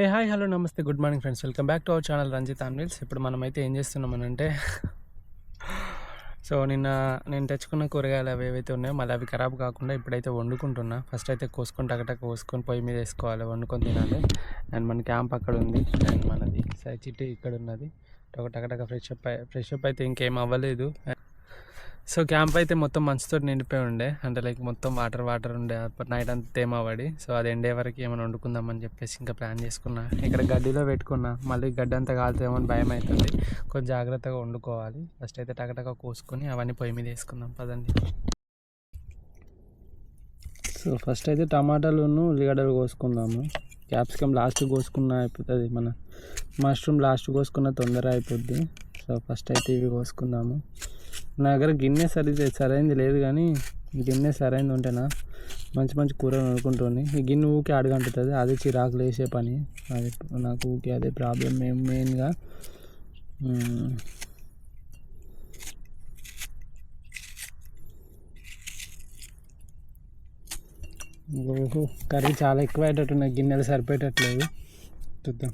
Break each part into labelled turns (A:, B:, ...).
A: ఏ hi hello నమస్తే good morning friends, welcome back to our channel Ranjith on wheels. ఇప్పుడు మనమైతే ఏం చేస్తున్నామనంటే సో నిన్న నేను తెచ్చుకున్న కూరగాయలు అవి ఏవైతే ఉన్నాయో మళ్ళీ అవి ఖరాబ్ కాకుండా ఇప్పుడైతే వండుకుంటున్నా. ఫస్ట్ అయితే కోసుకొని టకటక కోసుకొని పొయ్యి మీద వేసుకోవాలి, వండుకొని తినాలి. అండ్ మన క్యాంప్ అక్కడ ఉంది అండ్ మనది చిట్టి ఇక్కడ ఉన్నది. టకటక ఫ్రెష్ అప్ అయితే ఇంకేం అవ్వలేదు. సో క్యాంప్ అయితే మొత్తం మంచుతో నిండిపోయి ఉండే, అంటే లైక్ మొత్తం వాటర్ ఉండే నైట్ అంతా తేమ పడి. సో అది ఎండే వరకు ఏమైనా వండుకుందామని చెప్పేసి ఇంకా ప్లాన్ చేసుకున్నా. ఇక్కడ గడ్డిలో పెట్టుకున్నా, మళ్ళీ గడ్డి అంతా కాలుతామో అని భయం అవుతుంది. కొంచెం జాగ్రత్తగా వండుకోవాలి. ఫస్ట్ అయితే టకటక కోసుకొని అవన్నీ పొయ్యి మీద వేసుకుందాం పదండి. సో ఫస్ట్ అయితే టమాటాలను ఉల్లిగడ్డలు కోసుకుందాము. క్యాప్సికమ్ లాస్ట్ కోసుకున్న అయిపోతుంది, మన మష్రూమ్ లాస్ట్ కోసుకున్న తొందర అయిపోద్ది. సో ఫస్ట్ అయితే ఇవి కోసుకుందాము. నా దగ్గర గిన్నె సరైనది లేదు, కానీ గిన్నె సరైనది ఉంటేనా మంచి కూరలు వండుకుంటుంది. ఈ గిన్నె ఊకే అడగంటుంది, అదే చిరాకులు వేసే పని. అది నాకు ఊకే అదే ప్రాబ్లం మెయిన్గా. ఓహో కర్రీ చాలా ఎక్కువ అయ్యేటట్టున్నాయి, గిన్నెలు సరిపోయేటట్లేదు. చూద్దాం.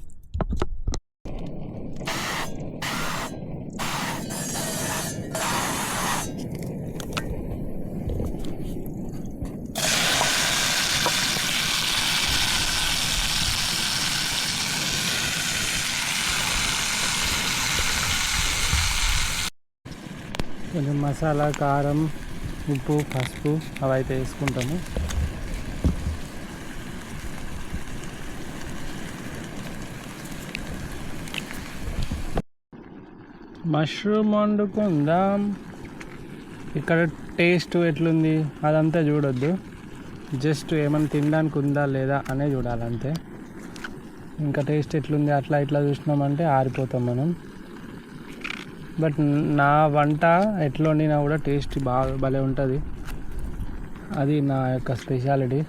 A: కొంచెం మసాలా, కారం, ఉప్పు, పసుపు అవి అయితే వేసుకుంటాము. మష్రూమ్ వండుకుందాం. ఇక్కడ టేస్ట్ ఎట్లుంది అదంతా చూడొద్దు, జస్ట్ ఏమైనా తినడానికి ఉందా లేదా అనే చూడాలంతే. ఇంకా టేస్ట్ ఎట్లుంది అట్లా ఇట్లా చూసినామంటే ఆరిపోతాం మనం. బట్ నా వంట ఎట్లా వండినా కూడా టేస్ట్ బాగా భలే ఉంటుంది, అది నా యొక్క స్పెషాలిటీ.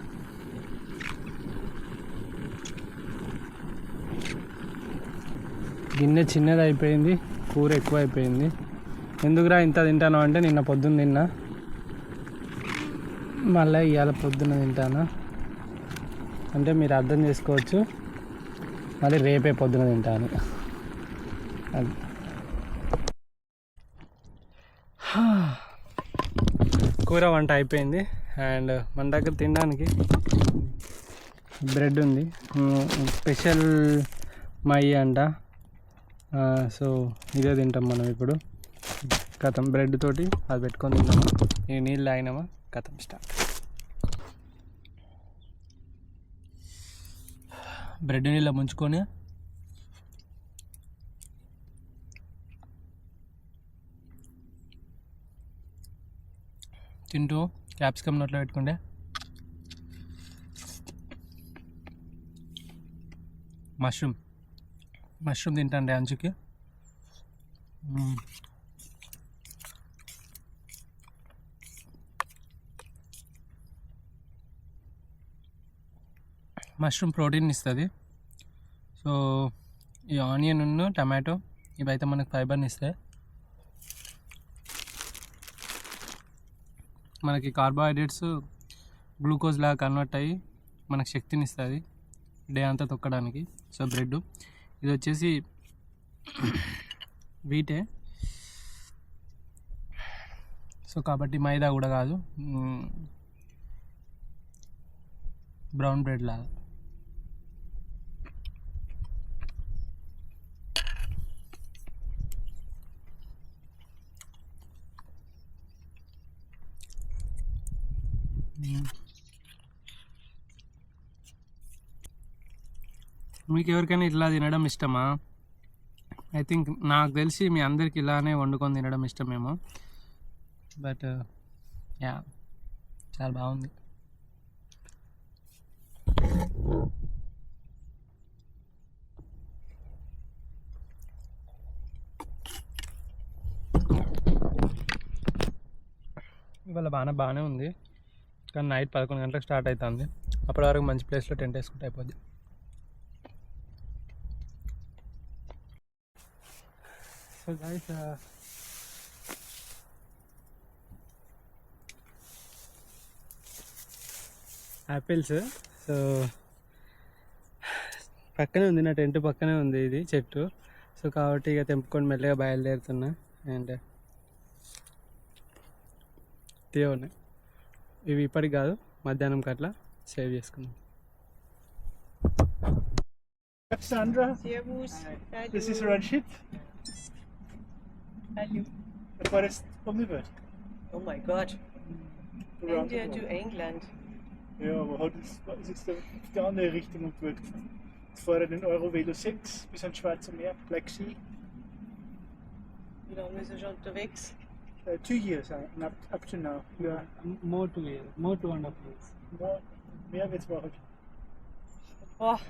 A: గిన్నె చిన్నది అయిపోయింది, కూర ఎక్కువ అయిపోయింది. ఎందుకురా ఇంత తింటాను అంటే నిన్న పొద్దున్న తిన్నా, మళ్ళీ ఇవాళ పొద్దున్న తింటాను అంటే మీరు అర్థం చేసుకోవచ్చు, మళ్ళీ రేపే పొద్దున తింటాను. అది కూర వంట అయిపోయింది. అండ్ మన దగ్గర తినడానికి బ్రెడ్ ఉంది, స్పెషల్ మై అంట. సో ఇదే తింటాం మనం ఇప్పుడు. కథం బ్రెడ్ తోటి అది పెట్టుకొని తిన్నామా, ఈ నీళ్ళు తాగినామా, కథం స్టార్ట్. బ్రెడ్ నీళ్ళ ముంచుకొని తింటూ క్యాప్సికమ్ నోట్లో పెట్టుకుంటే మష్రూమ్ తింటాండే అంచుకి. మష్రూమ్ ప్రోటీన్ ఇస్తుంది. సో ఈ ఆనియన్ ఉన్న టమాటో ఇవైతే మనకు ఫైబర్ని ఇస్తాయి. మనకి కార్బోహైడ్రేట్స్ గ్లూకోజ్ లాగా కన్వర్ట్ అయ్యి మనకు శక్తిని ఇస్తుంది డే అంతా తొక్కడానికి. సో బ్రెడ్ ఇది వచ్చేసి వీటే, సో కాబట్టి మైదా కూడా కాదు, బ్రౌన్ బ్రెడ్ లాగా. మీకు ఎవరికైనా ఇట్లా తినడం ఇష్టమా? ఐ థింక్ నాకు తెలిసి మీ అందరికి ఇలానే వండుకొని తినడం ఇష్టమేమో. బట్ యా చాలా బాగుంది. ఇవాళ బాగానే ఉంది, కానీ నైట్ 11 గంటలకు స్టార్ట్ అవుతుంది. అప్పటి వరకు మంచి ప్లేస్లో టెంట్ వేసుకుంటే అయిపోద్ది. So guys, apples. సో పక్కనే ఉంది, నా టెంట్ పక్కనే ఉంది ఇది చెట్టు. సో కాబట్టి ఇక తెంపుకొని మెల్లగా బయలుదేరుతున్నా. అండ్ దేవుని ఇవి ఇప్పటికి కాదు, మధ్యాహ్నం అట్లా సేవ్ చేసుకున్నాం.
B: Sandra,
C: Servus.
B: this is Ranjit.
C: Hallo.
B: The forest from the world.
C: Oh my God.
B: Around
C: India
B: the
C: to
B: world.
C: England.
B: Ja, aber heute ist es die andere Richtung und wird fahren den Eurovelo 6 bis ans Schwarze Meer, Black Sea.
C: Wie lange ist er schon unterwegs?
B: 2 years up to now. Yeah.
A: more 2.5 years.
B: Mehr wird es machen.
C: Boah,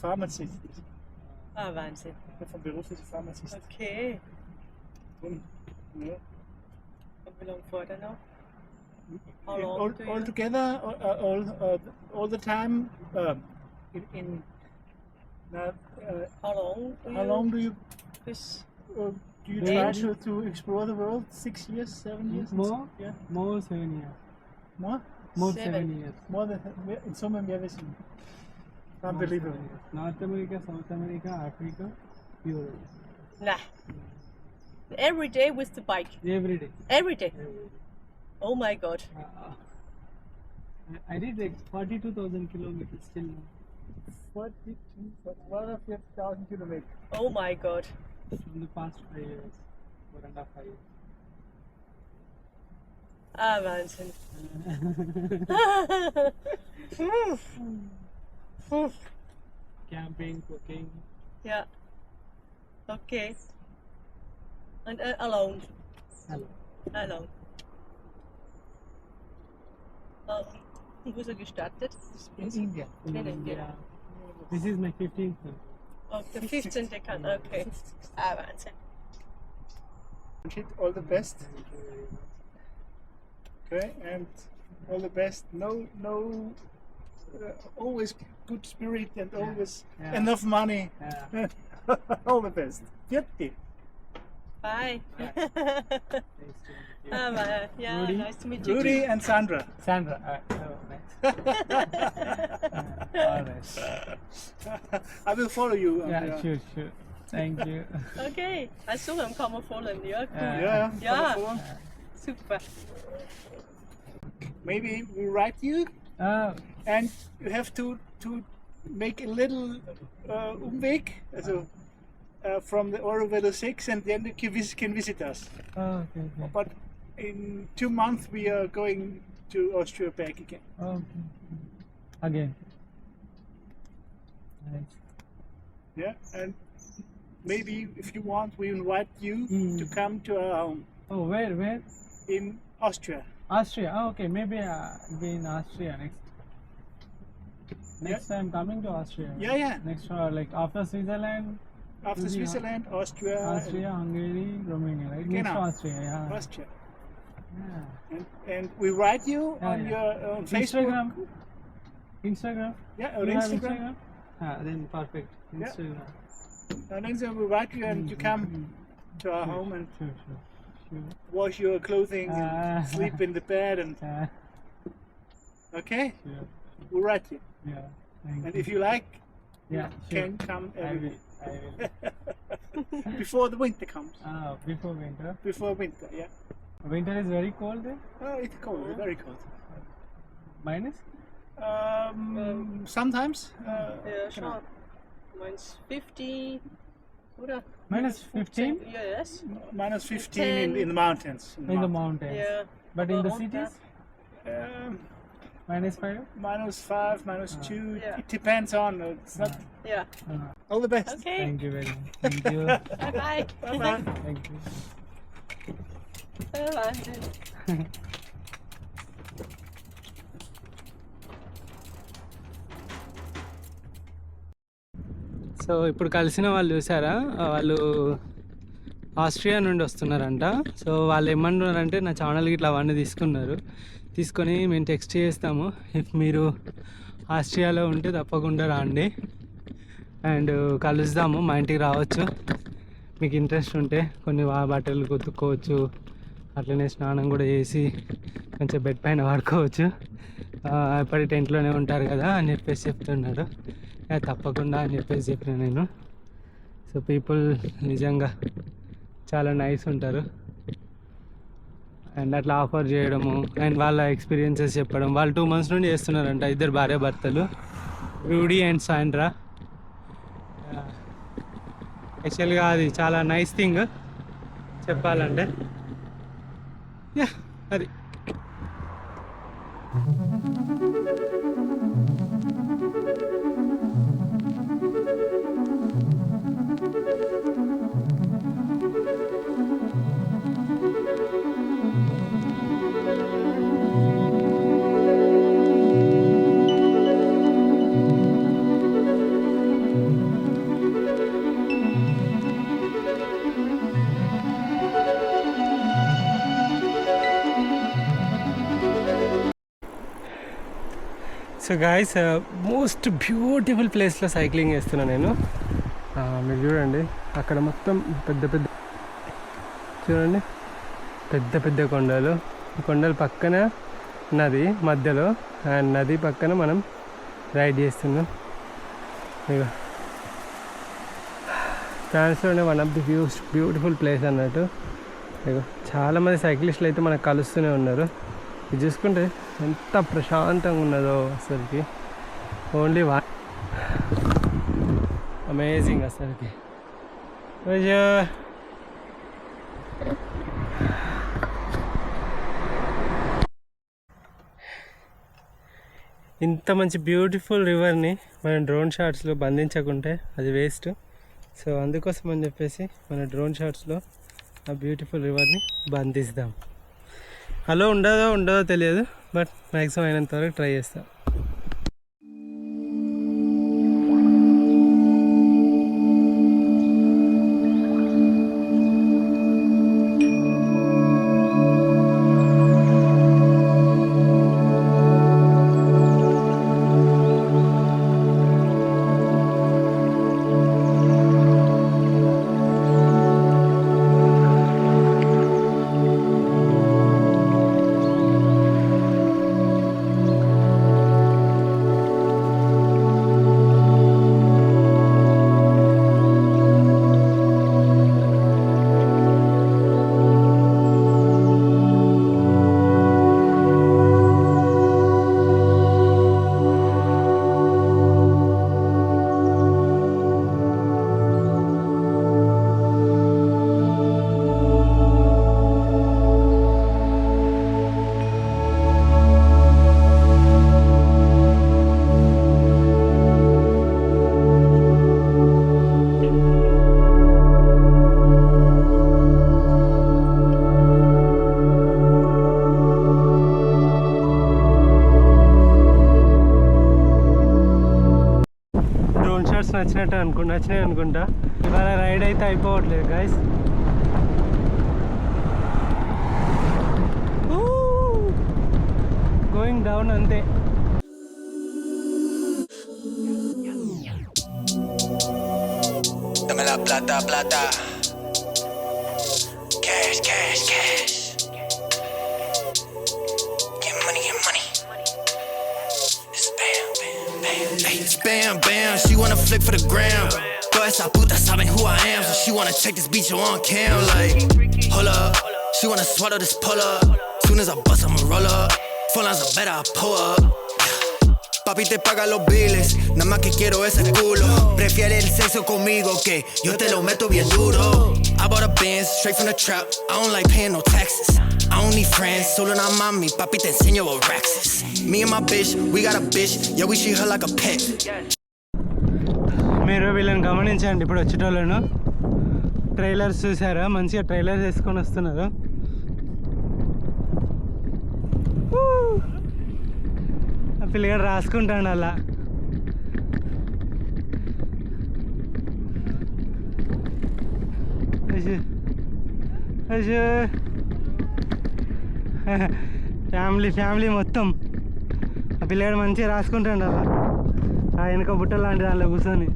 B: Pharmazist.
C: Wahnsinn.
B: Vom Beruf ist er Pharmazist.
C: Okay.
B: Und, ja.
C: Und wie lange fährt er noch? How long
B: all,
C: do
B: all
C: you-
B: together, all the time. In
C: How long do
B: how
C: you?
B: long do you
C: Bis
B: do you try to explore the world? 6 years, 7 years?
A: More?
B: Yeah.
A: More 7 years.
B: More?
A: More
C: 7
A: 7 years.
B: More than in Summe mehr wissen. Unbelievable.
A: North America, South America, Africa, Europe.
C: nah. Every day with the bike.
A: Every day.
C: Every day.
A: Every day.
C: Oh my God.
A: I did like 42,000 kilometers still now.
B: 41,000 kilometers.
C: Oh my God.
A: From the past 5 years, 4.5 years.
C: Wahnsinn.
A: Camping, cooking.
C: Ja. Okay. And alone.
A: Hello.
C: Alone. Wo ist er gestartet?
B: In India.
C: In India.
A: Yeah. This is my 15th one.
C: Oh, der 15. kann. Okay. Wahnsinn.
B: All the best. Okay, and all the best. Always good spirit and always
A: Yeah.
B: enough money.
A: Yeah.
B: All the best. Vierte.
C: Bye.
A: Nice to meet you.
C: Yeah,
A: Rudy?
C: nice to meet you.
B: Rudy
C: too.
B: and Sandra.
A: Sandra. Oh, nice. All right.
B: I will follow you.
A: Yeah, sure. Thank you.
C: Okay. Also, dann kann man folgen. Ja, cool.
B: Yeah.
C: Ja.
B: Follow.
C: Super.
B: Maybe we write you and you have to make a little Umweg, also from the Eurovelo 6, and then you can visit us.
A: Okay.
B: But in 2 months we are going to Austria back again.
A: Okay. Again. Nice.
B: Yeah, and maybe if you want, we invite you to come to our home
A: Oh, where?
B: in Austria.
A: Austria. Oh, okay. Maybe be in Austria next time coming to Austria.
B: Yeah.
A: Next like after Switzerland.
B: After
A: Maybe,
B: Switzerland, Austria,
A: Austria, Hungary, Romania, right? Next
B: Genau.
A: Austria,
B: and
A: yeah.
B: Austria.
A: Yeah.
B: And we write you
A: Yeah,
B: on
A: yeah.
B: your Facebook.
A: Instagram.
B: Yeah, or
A: You have
B: Instagram.
A: Then perfect.
B: Yeah.
A: Instagram.
B: And then we write you and you come to our home and
A: Sure.
B: wash your clothing and sleep in the bed and okay,
A: Sure.
B: we'll write you.
A: Yeah. Thank
B: And
A: you.
B: if you like,
A: Yeah,
B: you
A: sure.
B: can come
A: I
B: every
A: will.
B: before the winter comes.
A: Before winter.
B: Before winter, yeah.
A: Winter is very cold there.
B: Oh, it's cold, very cold.
A: Minus.
B: Sometimes.
C: Ja, schon. Meins 50, oder?
A: Minus 15
C: Yes.
B: minus 15 in the mountains.
A: in the mountains.
C: Yeah.
A: But in the
C: Around
A: cities,
B: Um,
A: minus 5.
B: -5, -2.
C: Yeah.
B: It depends on. It's not.
C: Ja.
B: All the best.
C: Okay.
A: Thank you very much. Thank you.
C: Bye bye.
B: Bye bye.
A: Thank you.
C: Wahnsinn.
A: So ఇప్పుడు కలిసిన వాళ్ళు చూసారా, వాళ్ళు Austria నుండి వస్తున్నారంట. So వాళ్ళు ఏమన్నారంటే నా ఛానల్కి ఇట్లా అవన్నీ తీసుకొని మేము టెక్స్ట్ చేస్తాము, ఇఫ్ మీరు ఆస్ట్రియాలో ఉంటే తప్పకుండా రండి అండ్ కలుద్దాము, మా ఇంటికి రావచ్చు, మీకు ఇంట్రెస్ట్ ఉంటే కొన్ని బట్టలు కొనుక్కోవచ్చు, అట్లనే స్నానం కూడా చేసి కొంచెం బెడ్ పైన పడుకోవచ్చు. ఎప్పటి టెంట్లోనే ఉంటారు కదా అని చెప్పేసి చెప్తున్నాడు. తప్పకుండా అని చెప్పేసి చెప్పిన నేను. సో పీపుల్ నిజంగా చాలా నైస్ ఉంటారు. అండ్ అట్లా ఆఫర్ చేయడము అండ్ వాళ్ళ ఎక్స్పీరియన్సెస్ చెప్పడం. వాళ్ళు 2 months నుండి చేస్తున్నారంట, ఇద్దరు భార్య భర్తలు, రూడీ అండ్ సాండ్రా. యాక్చువల్గా అది చాలా నైస్ థింగ్ చెప్పాలంటే. యా అది సో గాయస్ మోస్ట్ బ్యూటిఫుల్ ప్లేస్లో సైక్లింగ్ చేస్తున్నాను నేను. మీరు చూడండి అక్కడ మొత్తం పెద్ద పెద్ద చూడండి పెద్ద పెద్ద కొండలు. కొండల పక్కన నది మధ్యలో, అండ్ నది పక్కన మనం రైడ్ చేస్తున్నాం. ఇక ఫ్రాన్స్లోనే one of the beautiful place అన్నట్టు. ఇక చాలామంది సైక్లిస్టులు అయితే మనకు కలుస్తూనే ఉన్నారు. ఇది చూసుకుంటే ఎంత ప్రశాంతంగా ఉన్నదో అసలుకి. ఓన్లీ అమేజింగ్ అసలుకి. ఇంత మంచి బ్యూటిఫుల్ రివర్ని మనం డ్రోన్ షాట్స్లో బంధించకుంటే అది వేస్ట్. సో అందుకోసం అని చెప్పేసి మన డ్రోన్ షాట్స్లో ఆ బ్యూటిఫుల్ రివర్ని బంధిస్తాం. హలో ఉండదో తెలియదు, బట్ మ్యాక్సిమం అయినంత వరకు ట్రై చేస్తాం. నచ్చినాయి అనుకుంటా. ఇవాళ రైడ్ అయితే అయిపోవట్లేదు గైస్. గోయింగ్ డౌన్ అంతే.
D: Dame la plata, plata. Cash, cash, cash. Get money, get money. It's bam, bam, bam. Hey, it's bam, bam. She wanna flick for the gram. Toda esa puta saben who I am, so she wanna take this beach on cam. Like, hold up. She wanna swallow this pull up. Soon as I bust, I'ma roll up. Full lines, I better I pull up. Papi te paga los biles, nada más que quiero ese culo. Prefiere el sexo conmigo que yo te lo meto bien duro. I bought a Benz straight from the trap, I don't like paying no taxes. I don't need friends, solo una mami, papi te enseño what racks is. Me and my bitch, we got a bitch, yeah we treat her like a pet.
A: మీరు వీళ్ళని గమనించండి, ఇప్పుడు వచ్చేటోళ్ళను trailers చూసారా, మంచిగా trailers వేసుకొని వస్తున్నారు. ఆ పిల్లగాడు రాసుకుంటాడు అలా. ఫ్యామిలీ మొత్తం ఆ పిల్లగాడు మంచిగా రాసుకుంటాడు అలా, ఆ వెనక బుట్ట లాంటి దానిలో కూర్చొని.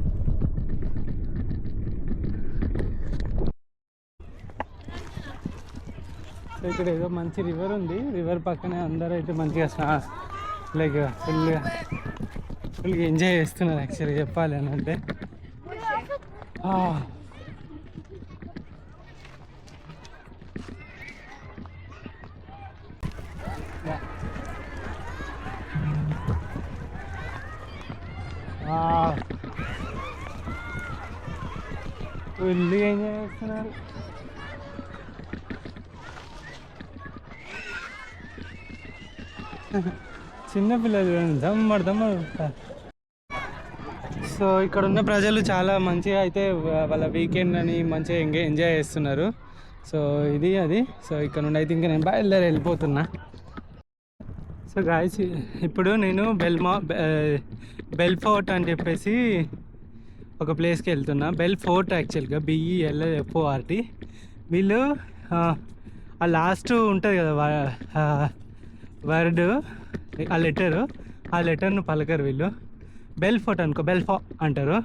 A: ఇక్కడ ఏదో మంచి రివర్ ఉంది, రివర్ పక్కనే అందరూ అయితే మంచిగా లైక్ ఫుల్గా ఎంజాయ్ చేస్తున్నారు యాక్చువల్గా చెప్పాలి అని అంటే. ఫుల్గా ఎంజాయ్ చేస్తున్నారు. చిన్నపిల్లలు దమ్మడు. సో ఇక్కడ ఉన్న ప్రజలు చాలా మంచిగా అయితే వాళ్ళ వీకెండ్ అని మంచిగా ఎంజాయ్ చేస్తున్నారు. సో ఇది అది. సో ఇక్కడ నుండి అయితే ఇంకా నేను వెళ్ళిపోతున్నా. సో గాయస్, ఇప్పుడు నేను బెల్ఫోర్ట్ అని చెప్పేసి ఒక ప్లేస్కి వెళ్తున్నా. బెల్ఫోర్ట్ యాక్చువల్గా BELFORT. వీళ్ళు ఆ లాస్ట్ ఉంటుంది కదా వర్డ్, ఆ లెటర్ను పలకరు వీళ్ళు. బెల్ఫోర్ట్ అనుకో, బెల్ఫా అంటారు.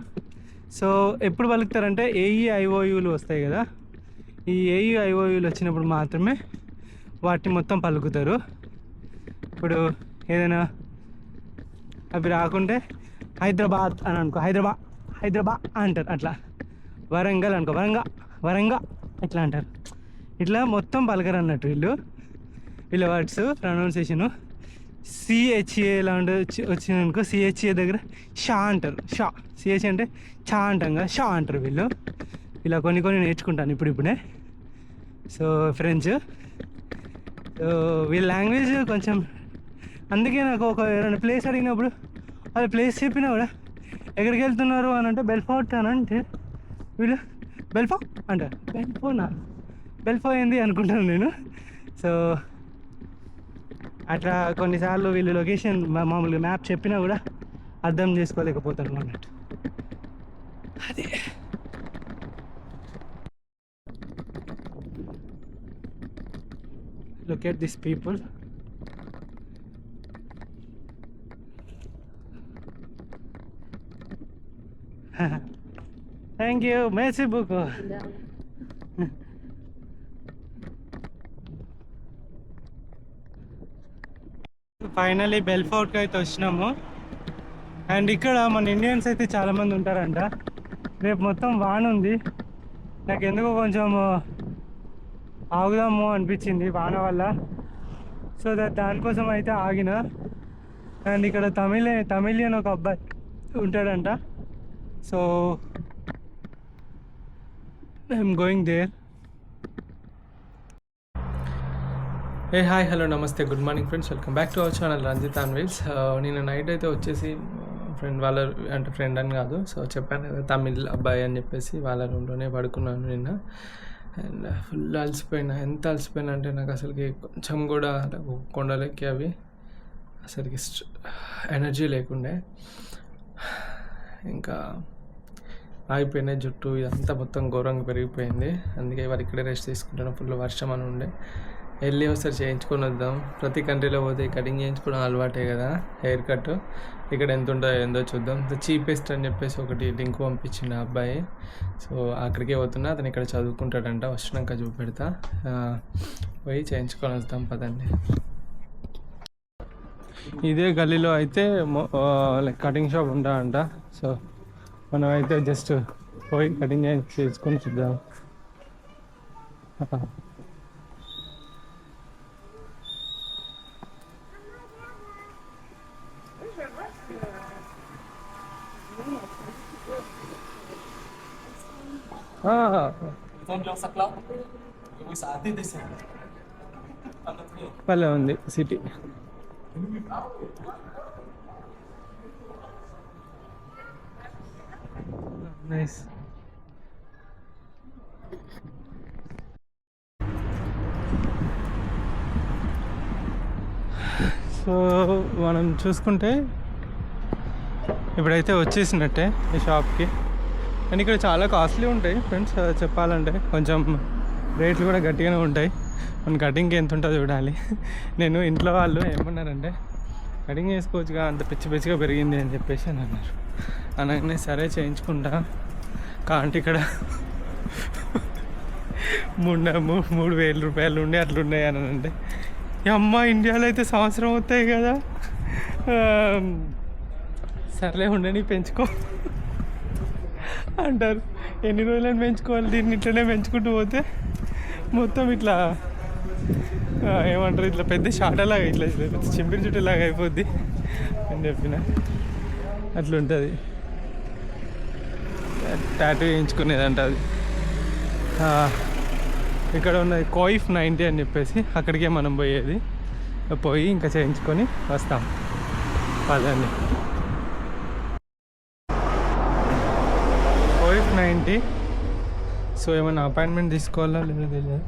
A: సో ఎప్పుడు పలుకుతారంటే AEIOUలు వస్తాయి కదా, ఈ AEIOUలు వచ్చినప్పుడు మాత్రమే వాటిని మొత్తం పలుకుతారు. ఇప్పుడు ఏదైనా అవి రాకుంటే హైదరాబాద్ అని అనుకో, హైదరాబాద్ అంటారు. అట్లా వరంగల్ అనుకో, వరంగా ఇట్లా అంటారు. ఇట్లా మొత్తం పలకరు అన్నట్టు వీళ్ళ వర్డ్స్ ప్రొనౌన్సియేషను. CHA లాంటి వచ్చిందనుకో, CHA దగ్గర షా అంటారు. CH అంటే చా అంటాం కదా, షా అంటారు వీళ్ళు. ఇలా కొన్ని నేర్చుకుంటాను ఇప్పుడే. So French. సో వీళ్ళ లాంగ్వేజ్ కొంచెం, అందుకే నాకు ఎవరైనా ప్లేస్ అడిగినప్పుడు అది ప్లేస్ చెప్పినా కూడా ఎక్కడికి వెళ్తున్నారు అని అంటే బెల్ఫోర్ట్ అని అంటే వీళ్ళు బెల్ఫో అంటారు. బెల్ఫో ఏంది అనుకుంటాను నేను. సో అట్లా కొన్నిసార్లు వీళ్ళు లొకేషన్ మామూలుగా మ్యాప్ చెప్పినా కూడా అర్థం చేసుకోలేకపోతాను అన్నట్టు. అదే look at these people. Thank you, merci beaucoup. Finally బెల్ఫోర్ట్కి అయితే వచ్చినాము. అండ్ ఇక్కడ మన ఇండియన్స్ అయితే చాలామంది ఉంటారంట. రేపు మొత్తం వాన ఉంది. నాకు ఎందుకో కొంచెం ఆగుదాము అనిపించింది వాన వల్ల. సో దానికోసం అయితే ఆగిన. అండ్ ఇక్కడ తమిళియన్ ఒక అబ్బాయి ఉంటాడంట. So I'm going there. Hi, hello, నమస్తే, good morning friends. Welcome back to our channel Ranjith on wheels. నేను నైట్ అయితే వచ్చేసి ఫ్రెండ్ అని కాదు, సో చెప్పాను కదా తమిళ్ అబ్బాయి అని చెప్పేసి, వాళ్ళ రూమ్లోనే పడుకున్నాను నిన్న. అండ్ ఫుల్ అలసిపోయినా. ఎంత అలసిపోయినా అంటే నాకు అసలుకి కొంచెం కూడా కొండలెక్కి అవి అసలుకి ఎనర్జీ లేకుండే. ఇంకా ఆగిపోయినాయి జుట్టు, ఇదంతా మొత్తం ఘోరంగా పెరిగిపోయింది. అందుకే వారు ఇక్కడే రెస్ట్ తీసుకుంటాను. ఫుల్ వర్షం అని ఉండే. వెళ్ళి ఒకసారి చేయించుకొని వద్దాం. ప్రతి కంట్రీలో పోతే కటింగ్ చేయించుకోవడం అలవాటే కదా, హెయిర్ కట్. ఇక్కడ ఎంత ఉంటుందో ఏందో చూద్దాం. ద చీపెస్ట్ అని చెప్పేసి ఒకటి లింక్ పంపించిండు ఆ అబ్బాయి. సో అక్కడికే పోతున్నా. అతను ఇక్కడ చదువుకుంటాడంట. వచ్చినాక చూపెడతా. పోయి చేయించుకొని వద్దాం పదండి. ఇదే గల్లీలో అయితే లైక్ కటింగ్ షాప్ ఉంటాడంట. సో మనం అయితే జస్ట్ పోయి కటింగ్ చేసుకొని చూద్దాం. భలే ఉంది సిటీ. నైస్. సో మనం చూసుకుంటే ఇప్పుడైతే వచ్చేసినట్టే ఈ షాప్కి. అండ్ ఇక్కడ చాలా కాస్ట్లీ ఉంటాయి ఫ్రెండ్స్, చెప్పాలంటే కొంచెం రేట్లు కూడా గట్టిగానే ఉంటాయి. మన కటింగ్కి ఎంత ఉంటుందో చూడాలి. నేను ఇంట్లో వాళ్ళు ఏమన్నారంటే కటింగ్ చేసుకోవచ్చుగా, అంత పిచ్చిగా పెరిగింది అని చెప్పేసి అని అన్నారు. అనగానే సరే చేయించుకుంటా. కాంటే ఇక్కడ 3,000 రూపాయలు ఉండే అట్లున్నాయి అని అంటే, అమ్మ ఇండియాలో అయితే సంవత్సరం అవుతాయి కదా సర్లే ఉండని పెంచుకో అంటారు. ఎన్ని రోజులని పెంచుకోవాలి దీన్ని? ఇట్లనే పెంచుకుంటూ పోతే మొత్తం ఇట్లా ఏమంటారు, ఇట్లా పెద్ద షాటలాగా ఇట్లా చింపిరి చుట్టలాగా అయిపోద్ది అని చెప్పిన. అట్లుంటుంది. టాటూ వేయించుకునేదంట అది. ఇక్కడ ఉన్నది కోయిఫ్ 90 అని చెప్పేసి అక్కడికే మనం పోయేది. పోయి ఇంకా చేయించుకొని వస్తాం. పదండి. కోయిఫ్ 90. సో ఏమైనా అపాయింట్మెంట్ తీసుకోవాలా లేదో తెలియదు.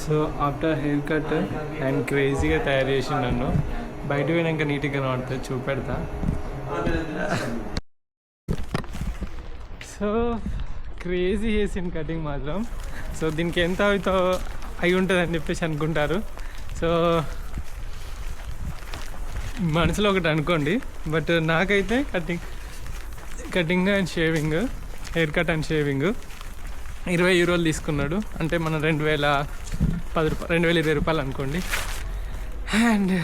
A: So after hair cut and క్రేజీగా తయారు చేసి నన్ను బయట పోయినాక నీట్గా కనబడుతుంది, చూపెడతా. సో క్రేజీ చేసిన కటింగ్ మాత్రం. సో దీనికి ఎంత అయి ఉంటుంది అని చెప్పేసి అనుకుంటారు. సో మనసులో ఒకటి అనుకోండి. బట్ నాకైతే cutting and shaving, hair cut and shaving 20 యూరోలు తీసుకున్నాడు. అంటే మన 2020 రూపాయలు అనుకోండి. అండ్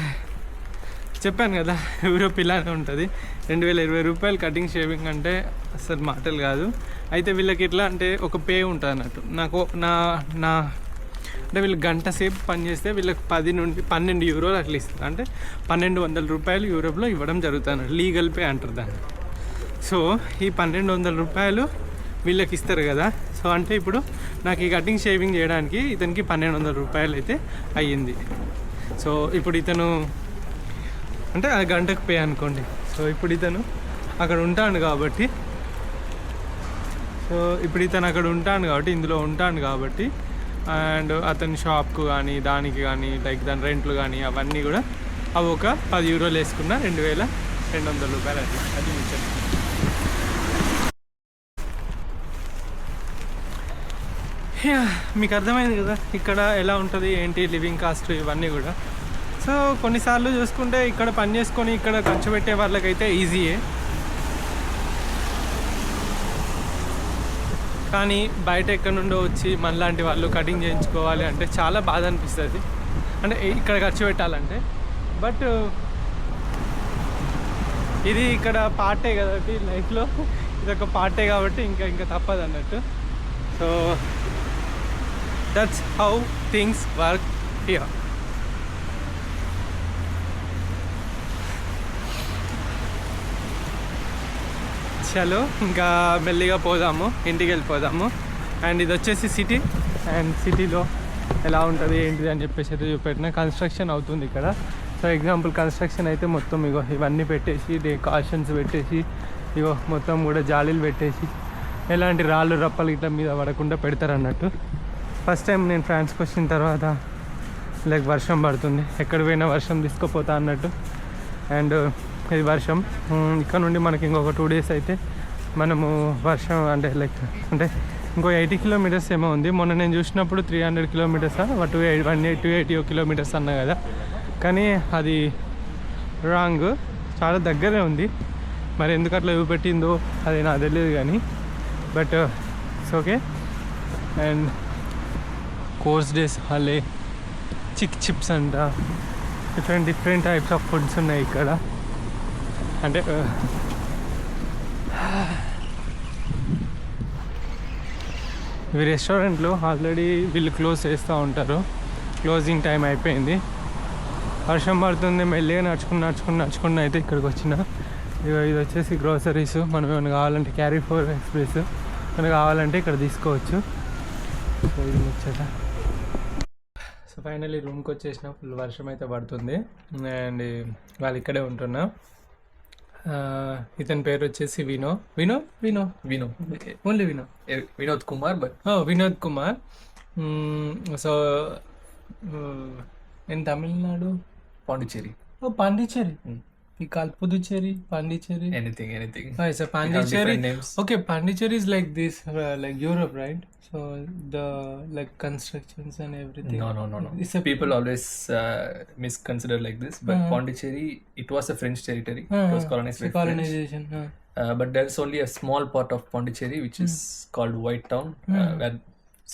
A: చెప్పాను కదా యూరోప్ ఇలానే ఉంటుంది. 2020 రూపాయలు కటింగ్ షేవింగ్ అంటే అసలు మాటలు కాదు. అయితే వీళ్ళకి ఎట్లా అంటే ఒక పే ఉంటుంది అన్నట్టు. నాకు అంటే వీళ్ళు గంట సేపు పని చేస్తే వీళ్ళకి 10 నుండి 12 యూరోలు అట్లా ఇస్తారు. అంటే 1200 రూపాయలు యూరోప్లో ఇవ్వడం జరుగుతుంది. లీగల్ పే అంటారు దాన్ని. సో ఈ 1200 రూపాయలు వీళ్ళకి ఇస్తారు కదా. సో అంటే ఇప్పుడు నాకు ఈ కటింగ్ షేవింగ్ చేయడానికి ఇతనికి 1200 రూపాయలు అయితే అయ్యింది. సో ఇప్పుడు ఇతను అంటే ఆ గంటకు పే అనుకోండి. సో ఇప్పుడు ఇతను అక్కడ ఉంటాడు కాబట్టి ఇందులో ఉంటాడు కాబట్టి అండ్ అతని షాప్కు కానీ దానికి కానీ లైక్ దాని రెంట్లు కానీ అవన్నీ కూడా అవి ఒక 10 యూరోలు వేసుకున్న 2200 రూపాయలు అట్లా. అది ముచ్చట. మీకు అర్థమైంది కదా ఇక్కడ ఎలా ఉంటుంది ఏంటి లివింగ్ కాస్ట్ ఇవన్నీ కూడా. సో కొన్నిసార్లు చూసుకుంటే ఇక్కడ పని చేసుకొని ఇక్కడ ఖర్చు పెట్టే వాళ్ళకైతే ఈజీయే. కానీ బయట ఎక్కడి నుండో వచ్చి మనలాంటి వాళ్ళు కటింగ్ చేయించుకోవాలి అంటే చాలా బాధ అనిపిస్తుంది. అంటే ఇక్కడ ఖర్చు పెట్టాలంటే. బట్ ఇది ఇక్కడ పార్టే కాబట్టి లైఫ్లో ఇదొక పార్టే కాబట్టి ఇంకా తప్పదు అన్నట్టు. So that's how things work here. చలో ఇంకా మెల్లిగా పోదాము, ఇంటికి వెళ్ళిపోదాము. అండ్ ఇది వచ్చేసి సిటీ. అండ్ సిటీలో ఎలా ఉంటుంది ఏంటిది అని చెప్పేసి అయితే చూపెట్టిన. కన్స్ట్రక్షన్ అవుతుంది ఇక్కడ. సో ఎగ్జాంపుల్ కన్స్ట్రక్షన్ అయితే మొత్తం ఇవన్నీ పెట్టేసి కాషన్స్ పెట్టేసి మొత్తం కూడా జాలీలు పెట్టేసి ఎలాంటి రాళ్ళు రప్పలు ఇట్లా మీద పడకుండా పెడతారు అన్నట్టు. ఫస్ట్ టైం నేను ఫ్రాన్స్కి వచ్చిన తర్వాత లైక్ వర్షం పడుతుంది, ఎక్కడ పోయినా వర్షం తీసుకుపోతా అన్నట్టు. అండ్ ఇది వర్షం ఇక్కడ నుండి మనకి ఇంకొక 2 days అయితే మనము వర్షం అంటే ఇంకో 80 kilometers ఏమో ఉంది. మొన్న నేను చూసినప్పుడు 300 kilometers 280 kilometers అన్నా కదా. కానీ అది రాంగ్, చాలా దగ్గరే ఉంది. మరి ఎందుకు అట్లా చూపెట్టిందో అది నాకు తెలియదు కానీ but it's okay. And course days హాలే, చిప్స్ అంట, డిఫరెంట్ టైప్స్ ఆఫ్ ఫుడ్స్ ఉన్నాయి ఇక్కడ. అంటే ఇవి రెస్టారెంట్లు ఆల్రెడీ వీళ్ళు క్లోజ్ చేస్తూ ఉంటారు. క్లోజింగ్ టైం అయిపోయింది. వర్షం పడుతుంది, మెల్లిగా నడుచుకుని అయితే ఇక్కడికి వచ్చిన. ఇది వచ్చేసి గ్రోసరీస్. మనం ఏమైనా కావాలంటే క్యారీ ఫోర్ ఎక్స్ప్రెస్ మనకు కావాలంటే ఇక్కడ తీసుకోవచ్చు. సో ఇది ముచ్చట. సో ఫైనల్లీ రూమ్కి వచ్చేసిన. ఫుల్ వర్షం అయితే పడుతుంది అండ్ వాళ్ళు ఇక్కడే ఉంటున్నా. ఇతని పేరు వచ్చేసి only Vinod Kumar. So in Tamil Nadu,
C: Pondicherry.
A: Oh, Pondicherry. We call Puducherry, Pondicherry.
C: Anything.
A: Oh, it's a Pondicherry.
C: Names.
A: Okay, Pondicherry is like this, like Europe, right? So the like constructions and everything.
C: No.
A: It's a
C: People always misconsider like this, but Pondicherry, it was a French territory. It was colonized by French.
A: colonization.
C: But there is only a small part of Pondicherry which is called White Town, where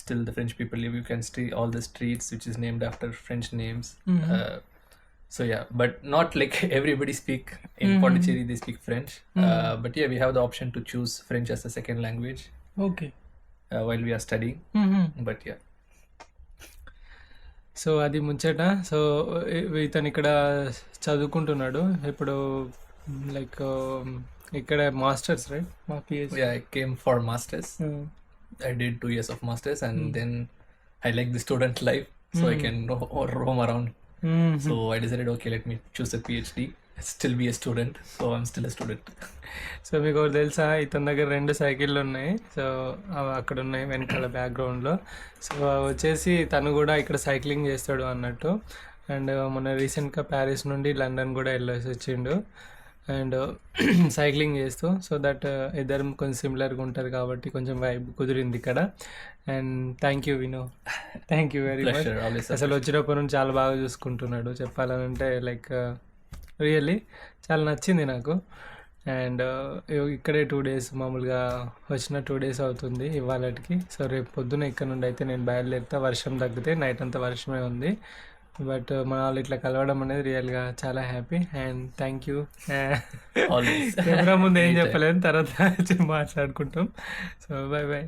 C: still the French people live. You can see all the streets which is named after French names. So yeah, but not like everybody speak in Pondicherry they speak French. But yeah, we have the option to choose French as a second language
A: okay.
C: while we are studying. But yeah,
A: so అది ముచ్చట. So ఇతను ఇక్కడ చదువుకుంటున్నాడు ఇప్పుడు, like ఇక్కడ masters right మా PhD.
C: yeah, I came for masters. I did 2 years of masters, and then I like the student life, so I can roam around. So I decided, okay, let me choose a PhD, still be a student. So I'm still a student.
A: So మీకు ఒకటి తెలుసా, ఇతని దగ్గర 2 సైకిళ్ళు ఉన్నాయి. So అవి అక్కడ ఉన్నాయి వెనకాల బ్యాక్గ్రౌండ్లో. సో వచ్చేసి తను కూడా ఇక్కడ సైక్లింగ్ చేస్తాడు అన్నట్టు. అండ్ మొన్న రీసెంట్గా ప్యారిస్ నుండి లండన్ కూడా వెళ్ళేసి వచ్చిండు అండ్ సైక్లింగ్ చేస్తూ. సో దట్ ఇద్దరం కొంచెం సిమిలర్గా ఉంటుంది కాబట్టి కొంచెం వైబ్ కుదిరింది ఇక్కడ. And thank you Vino, thank you very much.
C: Pleasure, always.
A: అసలు వచ్చినప్పటి నుంచి చాలా బాగా చూసుకుంటున్నాడు చెప్పాలంటే. లైక్ రియల్లీ చాలా నచ్చింది నాకు. అండ్ ఇక్కడే 2 days మామూలుగా వచ్చిన 2 days అవుతుంది ఇవాళకి. సో రేపు పొద్దున ఇక్కడ నుండి అయితే నేను బయలుదేరుతా. వర్షం తగ్గితే, నైట్ అంతా వర్షమే ఉంది. బట్ మన వాళ్ళు ఇట్లా కలవడం అనేది రియల్గా చాలా happy. And thank you.
C: Always.
A: Camera ముందు ఏం
C: Anytime.
A: చెప్పలేను, తర్వాత మాట్లాడుకుంటాం. So bye bye.